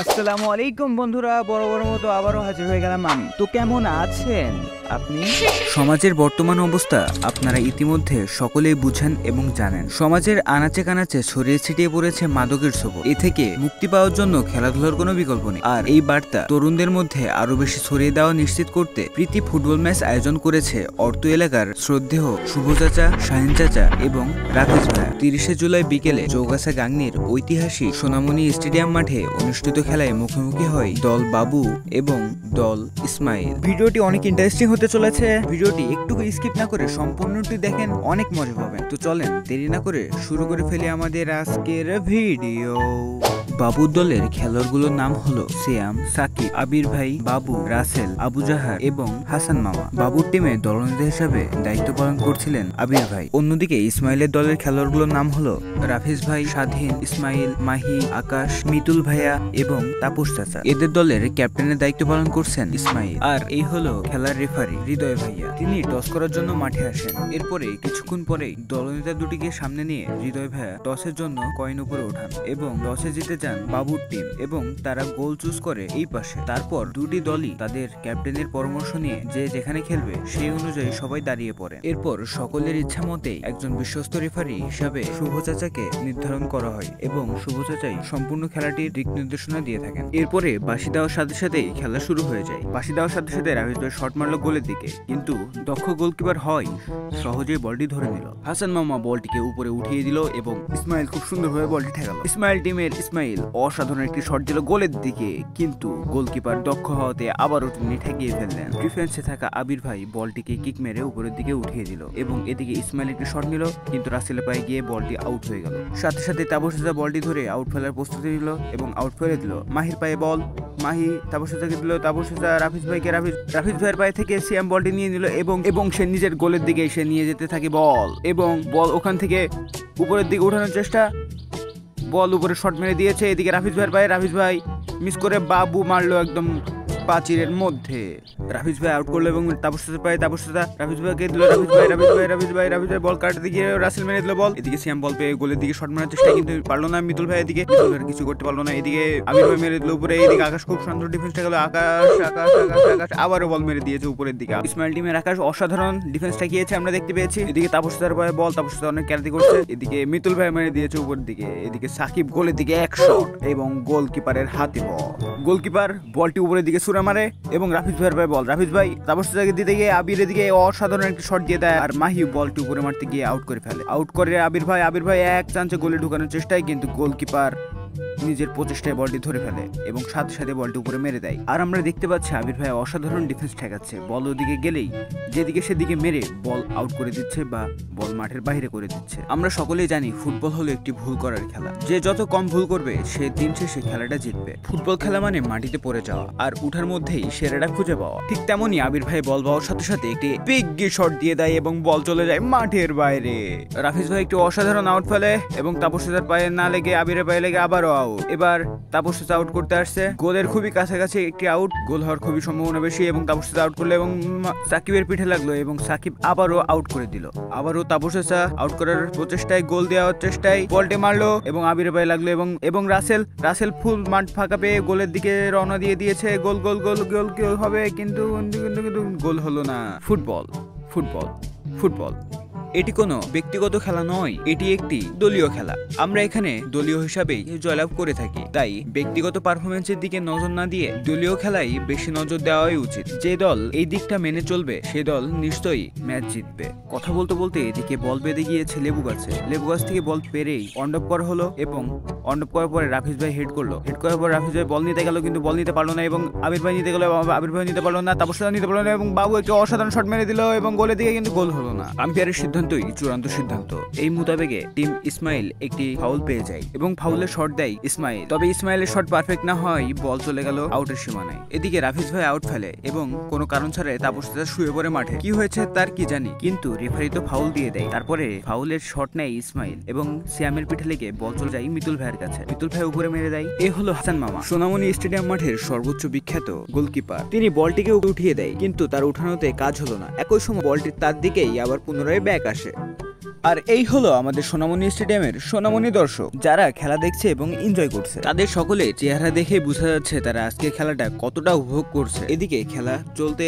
আসসালামু আলাইকুম বন্ধুরা, বড় মতো আবারও হাজির হয়ে গেলাম আমি। তো কেমন আছেন আপনি? সমাজের বর্তমান অবস্থা আপনারা ইতিমধ্যে সকলেই বুঝেন এবং জানেন। সমাজের আনাচে কানাচে ছড়িয়ে ছিটিয়ে পড়েছে মাদকের ছোবল। এ থেকে মুক্তি পাওয়ার জন্য খেলাধুলার কোনো বিকল্প নেই। আর এই বার্তা তরুণদের মধ্যে আরো বেশি ছড়িয়ে দেওয়া নিশ্চিত করতে প্রীতি ফুটবল ম্যাচ আয়োজন করেছে অর্থ এলাকার শ্রদ্ধেয় শুভ চাচা, শাহিন চাচা এবং রাফিজ ভাই। 30শে জুলাই বিকেলে চৌগাছা গাংনীর ঐতিহাসিক সোনামণি স্টেডিয়াম মাঠে অনুষ্ঠিত খেলায় মুখোমুখি হয় দল বাবু এবং দল ইসমাইল। ভিডিওটি অনেক ইন্টারেস্টিং হতে চলেছে। ভিডিওটি একটু স্কিপ না করে সম্পূর্ণটি দেখেন, অনেক মজা পাবেন। তো চলেন দেরি না করে শুরু করে ফেলি আমাদের আজকের ভিডিও। বাবুর দলের খেলোয়াড়গুলোর নাম হলো সিয়াম, সাকিব, আবির ভাই, বাবু, রাসেল, আবু জাহার এবং হাসান মামা। বাবুর টিমে দলনেতা হিসাবে দায়িত্ব পালন করছিলেন আবির ভাই। অন্যদিকে ইসমাইলের দলের খেলোয়াড়গুলোর নাম হলো রাফিজ ভাই, স্বাধীন, ইসমাইল, মাহি, আকাশ, মিতুল ভাইয়া এবং তাপস চাচা। এদের দলের ক্যাপ্টেনের দায়িত্ব পালন করছেন ইসমাইল। আর এই হলো খেলার রেফারি হৃদয় ভাইয়া। তিনি টস করার জন্য মাঠে আসেন। এরপরে কিছুক্ষণ পরেই দলনেতা দুটিকে সামনে নিয়ে হৃদয় ভাইয়া টসের জন্য কয়েন উপরে ওঠান এবং টসে জিতে যান বাবুর টিম এবং তারা গোল চুজ করে এই পাশে। তারপর দুটি দলই তাদের ক্যাপ্টেনের পরামর্শ নিয়ে যে যেখানে খেলবে সেই অনুযায়ী সবাই দাঁড়িয়ে পড়ে। এরপর সকলের ইচ্ছা মতেই একজন বিশ্বস্ত রেফারি হিসাবে শুভ চাচাকে নির্ধারণ করা হয় এবং শুভ চাচাই সম্পূর্ণ খেলাটির দিক নির্দেশনা দিয়ে থাকেন। এরপরে বাঁশি দেওয়ার সাথে সাথেই খেলা শুরু হয়ে যায়। বাঁশি দেওয়ার সাথে সাথে রাফিজ ভাই শট মারলো গোলের দিকে, কিন্তু দক্ষ গোলকিপার হয় সহজেই বলটি ধরে নিল। হাসান মামা বলটিকে উপরে উঠিয়ে দিল এবং ইসমাইল খুব সুন্দরভাবে বলটি ঠেকালো। ইসমাইল টিমের ইসমাইল অসাধারণ একটি শট দিল গোলের দিকে, কিন্তু গোলকিপার দক্ষ হওয়াতে আবারও তিনি ঠেকিয়ে ফেললেন। ডিফেন্সে থাকা আবির ভাই বলটিকে কিক মেরে উপরের দিকে উঠিয়ে দিল এবং এদিকে ইসমাইল একটি শট নিল, কিন্তু রাসেলের পায়ে গিয়ে বলটি আউট হয়ে গেল। সাথে সাথে তাপস চাচা বলটি ধরে আউট ফেলার প্রস্তুতি নিল এবং আউট ফেলে দিল। মাহির পায়ে বল, মাহি তাপস চাচাকে দিল, তাপস চাচা রাফিজ ভাইকে, রাফিজ ভাইয়ের পায়ে থেকে সিয়াম বলটি নিয়ে নিল এবং সে নিজের গোলের দিকে সে নিয়ে যেতে থাকে বল এবং বল ওখান থেকে উপরের দিকে উঠানোর চেষ্টা, বল উপরে শট মেরে দিয়েছে। এদিকে রাফিজ ভাইয়ের পায়ে, রাফিজ ভাই মিস করে বাবু মারলো একদম পাঁচিরের মধ্যে। রাফিজ ভাই আউট করলো এবং তাপস চাচার পায়ে তাপস চাচা রাফিজ ভাইকে দিল। রাফিজ ভাই বল কাটতে গিয়ে রাসেল মেরে দিল বল। এদিকে সিয়াম বল পেয়ে গোলের দিকে শট মারার চেষ্টা, কিন্তু পারলো না মিতুল ভাই। এদিকে কিছু করতে পারলো না। এদিকে আমির ভাই মেরে দিল উপরে। এদিকে আকাশ খুব সুন্দর ডিফেন্সটা গেল। আকাশ আবারও বল মেরে দিয়েছে উপরের দিকে। ইসমাইল টিমের আকাশ অসাধারণ ডিফেন্সটা গিয়েছে আমরা দেখতে পেয়েছি। এদিকে তাপস চাচার পায়ে বল, তাপস চাচা অনেক ক্যারাতি করছে। এদিকে মিতুল ভাই মেরে দিয়েছে উপরের দিকে। এদিকে সাকিব গোলের দিকে এক শট এবং গোলকিপারের হাতে বল। গোলকিপার বলটি উপরের দিকে ছুঁড়ে মারে এবং রাফিজ ভাইয়ের পায়ে বল। রাফিজ ভাই তাপস চাচাকে দিতে গিয়ে আবির এদিকে অসাধারণ একটি শট দিয়ে দেয় আর মাহি বলটি উপরে মারতে গিয়ে আউট করে ফেলে। আউট করে আবির ভাই এক চান্সে গোলে ঢুকানোর চেষ্টায়, কিন্তু গোলকিপার নিজের প্রচেষ্টায় বলটি ধরে ফেলে এবং সাথে সাথে বলটি উপরে মেরে দেয়। আর আমরা দেখতে পাচ্ছি আবির ভাই অসাধারণ ডিফেন্স ঠেকাচ্ছে। বল ওদিকে গেলেই যেদিকে সেদিকে মেরে বল আউট করে দিচ্ছে বা বল মাঠের বাইরে করে দিচ্ছে। আমরা সকলেই জানি ফুটবল হলো একটি ভুল করার খেলা। যে যত কম ভুল করবে সে দিন শেষে খেলাটা জিতবে। ফুটবল খেলা মানে মাটিতে পড়ে যাওয়া আর উঠার মধ্যেই সেরাটা খুঁজে পাওয়া। ঠিক তেমনই আবির ভাই বল পাওয়ার সাথে সাথে একটি বিগ শট দিয়ে দেয় এবং বল চলে যায় মাঠের বাইরে। রাফিজ ভাই একটি অসাধারণ আউট ফেলে এবং তাপস চাচার পায়ে না লেগে আবিরের পায়ে লেগে আবারও আউট। এবার তাপস চাচা আউট করতে আসছে। গোলের খুবই কাছাকাছি একটি আউট, গোল হওয়ার খুবই সম্ভাবনা বেশি এবং তাপস চাচা আউট করলো এবং সাকিবের পিঠে লাগলো এবং সাকিব আবারও আউট করে দিল। আবারও তাপস চাচা আউট করার প্রচেষ্টায়, গোল দেওয়ার চেষ্টায় বলটি মারলো এবং আবিরের পায়ে লাগলো এবং রাসেল ফুল মাঠ ফাঁকা পেয়ে গোলের দিকে রওনা দিয়ে দিয়েছে। গোল হবে, কিন্তু গোল হলো না। ফুটবল এটি কোনো ব্যক্তিগত খেলা নয়, এটি একটি দলীয় খেলা। আমরা এখানে দলীয় হিসাবেই জয়লাভ করে থাকি, তাই ব্যক্তিগত পারফরমেন্সের দিকে নজর না দিয়ে দলীয় খেলায় বেশি নজর দেওয়াই উচিত। যে দল এই দিকটা মেনে চলবে সে দল নিশ্চয়ই ম্যাচ জিতবে। কথা বলতে বলতে এদিকে বল বেঁধে গিয়েছে লেবু গাছ থেকে বল পেরেই অন্ডপ করা হলো এবং অন্ডপ করার পরে রাফিজ ভাই হেড করার পর রাফিজ ভাই বল নিতে গেল, কিন্তু বল নিতে পারলো না এবং আবির ভাই নিতে গেল, আবির ভাই নিতে পারলো না, তাপস চাচা নিতে পারলো না এবং বাবু একটি অসাধারণ শট মেরে দিল এবং গোলের দিকে, কিন্তু গোল হলো না। আম্পায়ারের সিদ্ধান্তই চূড়ান্ত সিদ্ধান্ত। এই মোতাবেকে টিম ইসমাইল একটি ফাউল পেয়ে যায় এবং ফাউলের শট দেয় ইসমাইল। তবে ইসমাইলের শট পারফেক্ট না হয় বল চলে গেল আউটের সীমানায়। এদিকে রাফিজ ভাই আউট ফেলে এবং কোনো কারণ ছাড়াই তাপস চাচা শুয়ে পড়ে মাঠে। কি হয়েছে তার কি জানি, কিন্তু রেফারি তো ফাউল দিয়ে দেয়। তারপরে ফাউলের শট নেয় ইসমাইল এবং সিয়ামের পিঠে লেগে বল চলে যায় মিতুল ভাইয়ের কাছে। মিতুল ভাই উপরে মেরে দেয়। এ হলো হাসান মামা, সোনামণি স্টেডিয়াম মাঠের সর্বোচ্চ বিখ্যাত গোলকিপার। তিনি বলটিকে উঠিয়ে দেয়, কিন্তু তার উঠানোতে কাজ হলো না। একই সময় বলটি তার দিকেই আবার পুনরায় ব্যাক আসে। আর এই হলো আমাদের সোনামণি স্টেডিয়ামের সোনামণি দর্শক, যারা খেলা দেখছে এবং এনজয় করছে। তাদের সকলে চেহারা দেখে বোঝা যাচ্ছে তারা আজকে খেলাটা কতটা উপভোগ করছে। এদিকে খেলা চলতে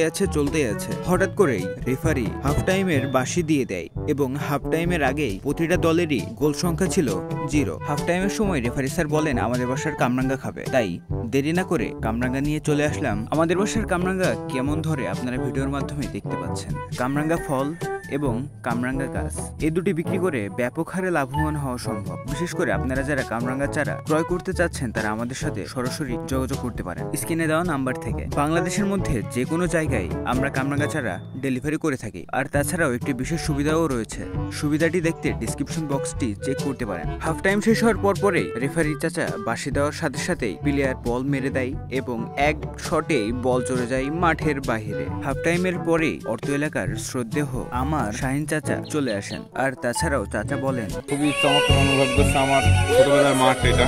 আছে। হঠাৎ করেই রেফারি হাফ টাইমের বাঁশি দিয়ে দেয় এবং হাফ টাইমের আগেই প্রতিটা দলেরই গোল সংখ্যা ছিল 0। হাফ টাইমের সময় রেফারি স্যার বলেন আমাদের বাসার কামরাঙ্গা খাবে, তাই দেরি না করে কামরাঙ্গা নিয়ে চলে আসলাম। আমাদের বাসার কামরাঙ্গা কেমন ধরে আপনারা ভিডিওর মাধ্যমে দেখতে পাচ্ছেন। কামরাঙ্গা ফল এবং কামরাঙ্গা গাছ এই দুটি বিক্রি করে ব্যাপক হারে লাভবান হওয়া সম্ভব। বিশেষ করে আপনারা যারা কামরাঙ্গা চারা ক্রয় করতে চাচ্ছেন তারা আমাদের সাথে সরাসরি যোগাযোগ করতে পারেন স্ক্রিনে দেওয়া নাম্বার থেকে। বাংলাদেশের মধ্যে যে কোনো জায়গায় আমরা কামরাঙ্গা চারা ডেলিভারি করে থাকি। আর তাছাড়াও একটি বিশেষ সুবিধাও রয়েছে, সুবিধাটি দেখতে ডিসক্রিপশন বক্সটি চেক করতে পারেন। হাফ টাইম শেষ হওয়ার পরে রেফারি চাচা বাঁশি দেওয়ার সাথে সাথেই প্লেয়ার বল মেরে দেয় এবং এক শটেই বল চলে যায় মাঠের বাহিরে। হাফ টাইমের পরেই অর্থ এলাকার শ্রদ্ধেয় আমার শাহিন চাচা চলে আসেন। আর তাছাড়াও চাচা বলেন খুবই চমৎকার অনুভব করছে আমার ছোটবেলার মাঠ এটা।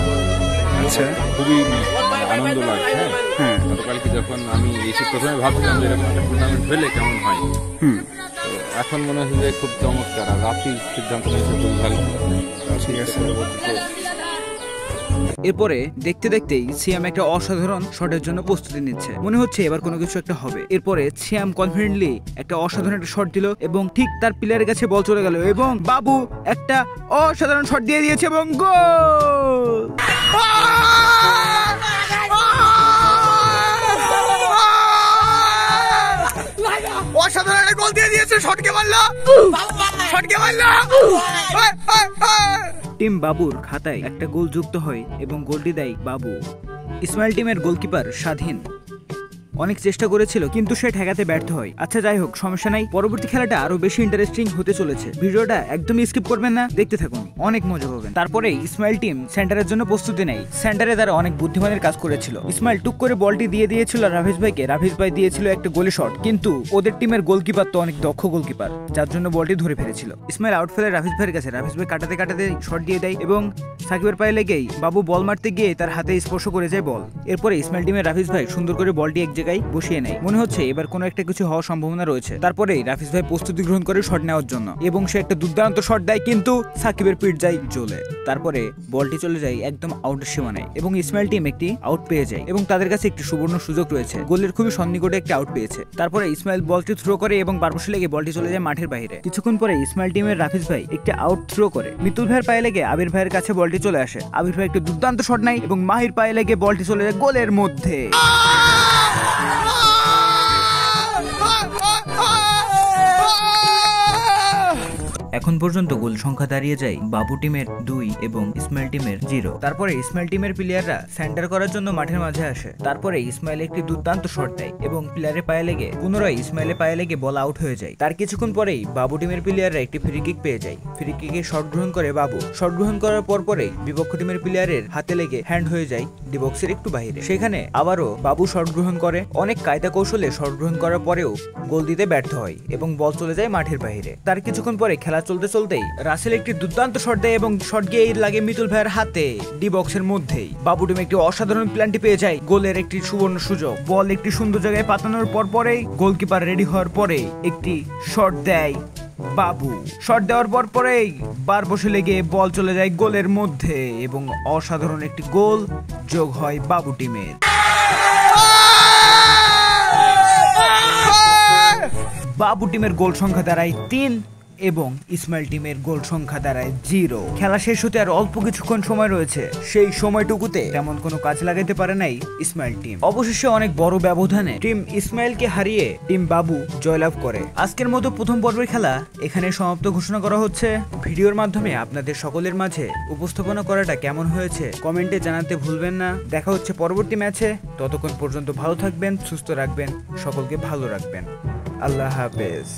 আচ্ছা, খুবই আনন্দ লাগছে। হ্যাঁ, গতকালকে যখন আমি এসে প্রথমে ভাবছিলাম যে এরকম একটা টুর্নামেন্ট হলে কেমন হয়, তো এখন মনে হচ্ছে যে খুব চমৎকার। আর রাত্রির সিদ্ধান্ত নিয়েছে খুব ভালো। ঠিক আছে। এরপরে দেখতে দেখতেই সিয়াম একটা অসাধারণ শটের জন্য প্রস্তুতি নিচ্ছে, মনে হচ্ছে এবার কোনো কিছু একটা হবে। এরপরে সিয়াম কনফিডেন্টলি একটা অসাধারণ একটা শট দিল এবং ঠিক তার প্লেয়ারের কাছে বল চলে গেল এবং বাবু একটা অসাধারণ শট দিয়ে দিয়েছে এবং গোল। অসাধারণ একটা গোল দিয়ে দিয়েছে, শটকে মারলো। টিম বাবুর খাতায় একটা গোল যুক্ত হয় এবং গোলটি দেয় বাবু। ইসমাইল টিমের গোলকিপার স্বাধীন অনেক চেষ্টা করেছিল কিন্তু সে ঠেকাতে ব্যর্থ হয়। আচ্ছা যাই হোক, সমস্যা নাই, পরবর্তী খেলাটা আরো বেশি ইন্টারেস্টিং হতে চলেছে। ভিডিওটা একদমই স্কিপ করবেন না, দেখতে থাকুন, অনেক মজা পাবেন। তারপরে ইসমাইল টিম সেন্টারের জন্য প্রস্তুতি নেয়। সেন্টারে তারা অনেক বুদ্ধিমানের কাজ করেছিল। ইসমাইল টুক করে বলটি দিয়ে দিয়েছিল রাফিজ ভাইকে, রাফিজ ভাই দিয়েছিল একটা গোলে শট, কিন্তু ওদের টিমের গোলকিপার তো অনেক দক্ষ গোলকিপার, যার জন্য বলটি ধরে ফেলেছিল। ইসমাইল আউট ফেলে রাফিজ ভাইয়ের কাছে, রাফিজ ভাই কাটাতে কাটাতে শট দিয়ে দেয় এবং সাকিবের পায়ে লেগেই বাবু বল মারতে গিয়ে তার হাতে স্পর্শ করে যায় বল। এরপরে ইসমাইল টিমের রাফিজ ভাই সুন্দর করে বলটি এক জায়গায় বসিয়ে নেয়, মনে হচ্ছে এবার কোনো একটা কিছু হওয়ার সম্ভাবনা রয়েছে। তারপরেই রাফিজ ভাই প্রস্তুতি গ্রহণ করে শট নেওয়ার জন্য এবং সে একটা দুর্দান্ত শট দেয়, কিন্তু সাকিবের পিঠ যায় জ্বলে। তারপরে বলটি চলে যায় একদম আউটের সীমানায় এবং ইসমাইল টিম একটি আউট পেয়ে যায় এবং তাদের কাছে একটি সুবর্ণ সুযোগ রয়েছে, গোলের খুবই সন্নিকটে একটি আউট পেয়েছে। তারপরে ইসমাইল বলটি থ্রো করে এবং বারপাশে লেগে বলটি চলে যায় মাঠের বাইরে। কিছুক্ষণ পরে ইসমাইল টিমের রাফিজ ভাই একটি আউট থ্রো করে মিতুল ভাইয়ের পায়ে লেগে আবির ভাইয়ের কাছে বলটি চলে আসে। আবির ভাই একটি দুর্দান্ত শট নেয় এবং মাহির পায়ে লেগে বলটি চলে যায় গোলের মধ্যে। এখন পর্যন্ত গোল সংখ্যা দাঁড়িয়ে যায় বাবু টিমের 2 এবং ইসমাইল টিমের 0। তারপরে ইসমাইল টিমের প্লেয়াররা সেন্টার করার জন্য মাঠের মাঝে আসে। তারপরে ইসমাইল একটি দুর্দান্ত শট দেয় এবং প্লেয়ারের পায়ে লেগে পুনরায় ইসমাইলের পায়ে লেগে বল আউট হয়ে যায়। তার কিছুক্ষণ পরেই বাবু টিমের প্লেয়াররা একটি ফ্রি কিক পেয়ে যায়। ফ্রি কিকে শট গ্রহণ করে বাবু। শট গ্রহণ করার পরেই বিপক্ষ টিমের প্লেয়ারের হাতে লেগে হ্যান্ড হয়ে যায় ডি বক্সের একটু বাইরে। সেখানে আবারও বাবু শট গ্রহণ করে, অনেক কায়দা কৌশলে শট গ্রহণ করার পরেও গোল দিতে ব্যর্থ হয় এবং বল চলে যায় মাঠের বাইরে। তার কিছুক্ষণ পরে খেলা চলতে চলতেই রাসেল একটি দুর্দান্ত শট দেয় এবং শট গিয়ে লাগে মিতুল ভাইয়ের হাতে ডি বক্সের মধ্যেই। বাবু টিম একটি অসাধারণ প্ল্যানটি পেয়ে যায়, গোলের একটি সুবর্ণ সুযোগ। বল একটি সুন্দর জায়গায় পাতানোর পরেই গোলকিপার রেডি হওয়ার পরে একটি শট দেয় বাবু। শট দেওয়ার পরেই বার বসে লেগে বল চলে যায় গোলের মধ্যে এবং অসাধারণ একটি গোল যোগ হয় বাবু টিমের। বাবু টিমের গোল সংখ্যা দাঁড়ায় 3 এবং ইসমাইল টিমের গোল সংখ্যা দাঁড়ায় 0। খেলা শেষ হতে আর অল্প কিছুক্ষণ সময় রয়েছে, সেই সময়টুকুতে তেমন কোনো কাজ লাগাতে পারে নাই ইসমাইল টিম। অবশেষে অনেক বড় ব্যবধানে টিম ইসমাইলকে হারিয়ে টিম বাবু জয়লাভ করে। আজকের মতো প্রথম পর্বের খেলা এখানে সমাপ্ত ঘোষণা করা হচ্ছে। ভিডিওর মাধ্যমে আপনাদের সকলের মাঝে উপস্থাপনা করাটা কেমন হয়েছে কমেন্টে জানাতে ভুলবেন না। দেখা হচ্ছে পরবর্তী ম্যাচে, ততক্ষণ পর্যন্ত ভালো থাকবেন, সুস্থ রাখবেন, সকলকে ভালো রাখবেন। আল্লাহ হাফেজ।